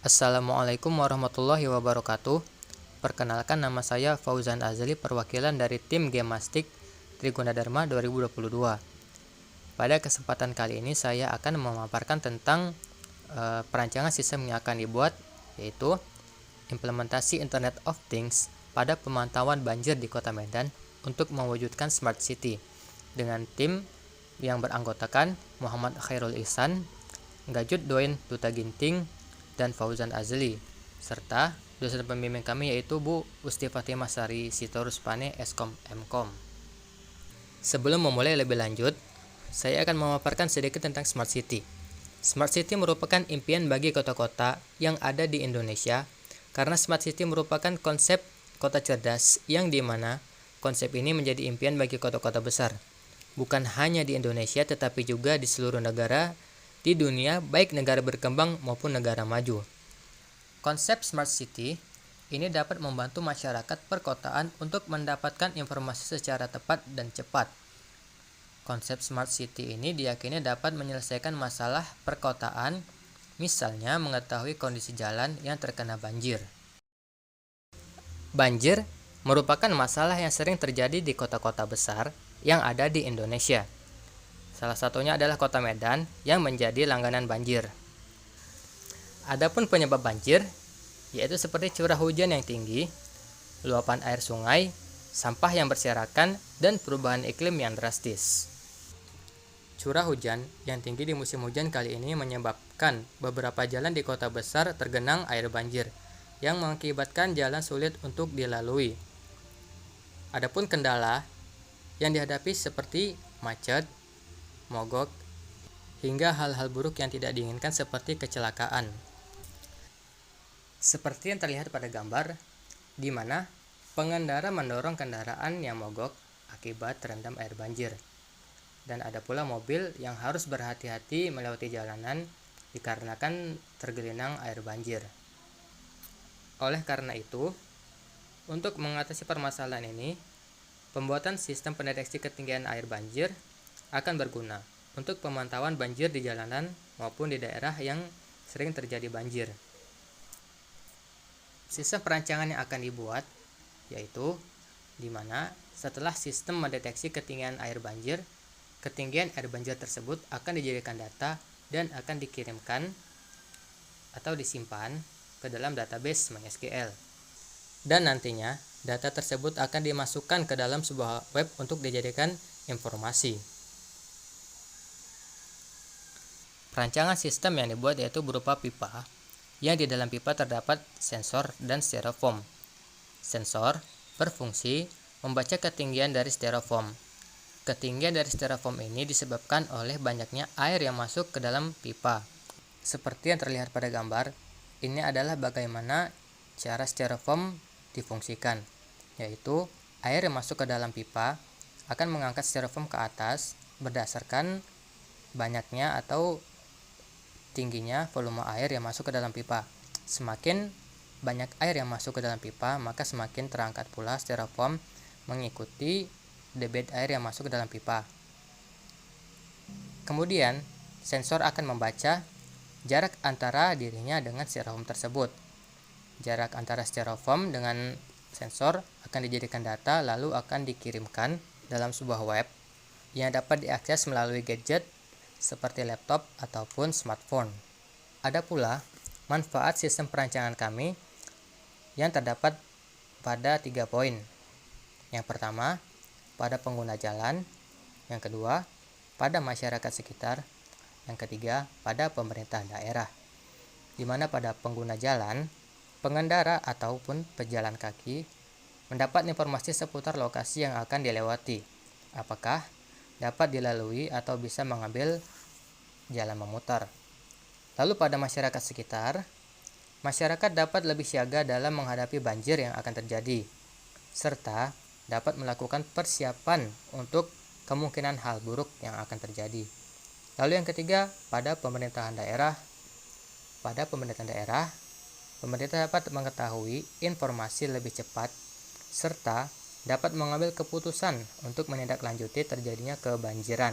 Assalamualaikum warahmatullahi wabarakatuh. Perkenalkan, nama saya Fauzan Azali, perwakilan dari tim Gemastik Triguna Dharma 2022. Pada kesempatan kali ini saya akan memaparkan tentang perancangan sistem yang akan dibuat, yaitu implementasi Internet of Things pada pemantauan banjir di Kota Medan untuk mewujudkan Smart City dengan tim yang beranggotakan Muhammad Khairul Ihsan, Gajut Doin Duta Ginting, dan Fauzan Azli, serta dosen pembimbing kami yaitu Bu Usti Fatimah Sari Sitorus Pane, Eskom Mkom. Sebelum memulai lebih lanjut, saya akan memaparkan sedikit tentang Smart City. Smart City merupakan impian bagi kota-kota yang ada di Indonesia, karena Smart City merupakan konsep kota cerdas yang dimana konsep ini menjadi impian bagi kota-kota besar, bukan hanya di Indonesia tetapi juga di seluruh negara di dunia, baik negara berkembang maupun negara maju. Konsep Smart City ini dapat membantu masyarakat perkotaan untuk mendapatkan informasi secara tepat dan cepat. Konsep Smart City ini diyakini dapat menyelesaikan masalah perkotaan, misalnya mengetahui kondisi jalan yang terkena banjir. Banjir merupakan masalah yang sering terjadi di kota-kota besar yang ada di Indonesia. Salah satunya adalah Kota Medan yang menjadi langganan banjir. Adapun penyebab banjir, yaitu seperti curah hujan yang tinggi, luapan air sungai, sampah yang berserakan, dan perubahan iklim yang drastis. Curah hujan yang tinggi di musim hujan kali ini menyebabkan beberapa jalan di kota besar tergenang air banjir, yang mengakibatkan jalan sulit untuk dilalui. Adapun kendala yang dihadapi seperti macet, mogok, hingga hal-hal buruk yang tidak diinginkan seperti kecelakaan. Seperti yang terlihat pada gambar, di mana pengendara mendorong kendaraan yang mogok akibat terendam air banjir. Dan ada pula mobil yang harus berhati-hati melewati jalanan dikarenakan tergelinang air banjir. Oleh karena itu, untuk mengatasi permasalahan ini, pembuatan sistem pendeteksi ketinggian air banjir akan berguna untuk pemantauan banjir di jalanan maupun di daerah yang sering terjadi banjir. Sistem perancangan yang akan dibuat yaitu di mana setelah sistem mendeteksi ketinggian air banjir tersebut akan dijadikan data dan akan dikirimkan atau disimpan ke dalam database MySQL. Dan nantinya data tersebut akan dimasukkan ke dalam sebuah web untuk dijadikan informasi. Rancangan sistem yang dibuat yaitu berupa pipa, yang di dalam pipa terdapat sensor dan styrofoam. Sensor berfungsi membaca ketinggian dari styrofoam. Ketinggian dari styrofoam ini disebabkan oleh banyaknya air yang masuk ke dalam pipa. Seperti yang terlihat pada gambar, ini adalah bagaimana cara styrofoam difungsikan, yaitu air yang masuk ke dalam pipa akan mengangkat styrofoam ke atas berdasarkan banyaknya atau tingginya volume air yang masuk ke dalam pipa. Semakin banyak air yang masuk ke dalam pipa, maka semakin terangkat pula styrofoam mengikuti debit air yang masuk ke dalam pipa. Kemudian, sensor akan membaca jarak antara dirinya dengan styrofoam tersebut. Jarak antara styrofoam dengan sensor akan dijadikan data lalu akan dikirimkan dalam sebuah web yang dapat diakses melalui gadget seperti laptop ataupun smartphone. Ada pula manfaat sistem perancangan kami yang terdapat pada 3 poin. Yang pertama, pada pengguna jalan. Yang kedua, pada masyarakat sekitar. Yang ketiga, pada pemerintah daerah. Di mana pada pengguna jalan, pengendara ataupun pejalan kaki mendapat informasi seputar lokasi yang akan dilewati. Apakah dapat dilalui atau bisa mengambil jalan memutar. Lalu pada masyarakat sekitar, masyarakat dapat lebih siaga dalam menghadapi banjir yang akan terjadi, serta dapat melakukan persiapan untuk kemungkinan hal buruk yang akan terjadi. Lalu yang ketiga, pada pemerintahan daerah. Pada pemerintahan daerah, pemerintah dapat mengetahui informasi lebih cepat, serta dapat mengambil keputusan untuk menindaklanjuti terjadinya kebanjiran.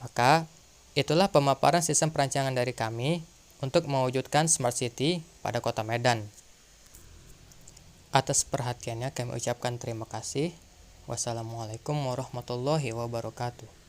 Maka, itulah pemaparan sistem perancangan dari kami untuk mewujudkan Smart City pada Kota Medan. Atas perhatiannya kami ucapkan terima kasih. Wassalamualaikum warahmatullahi wabarakatuh.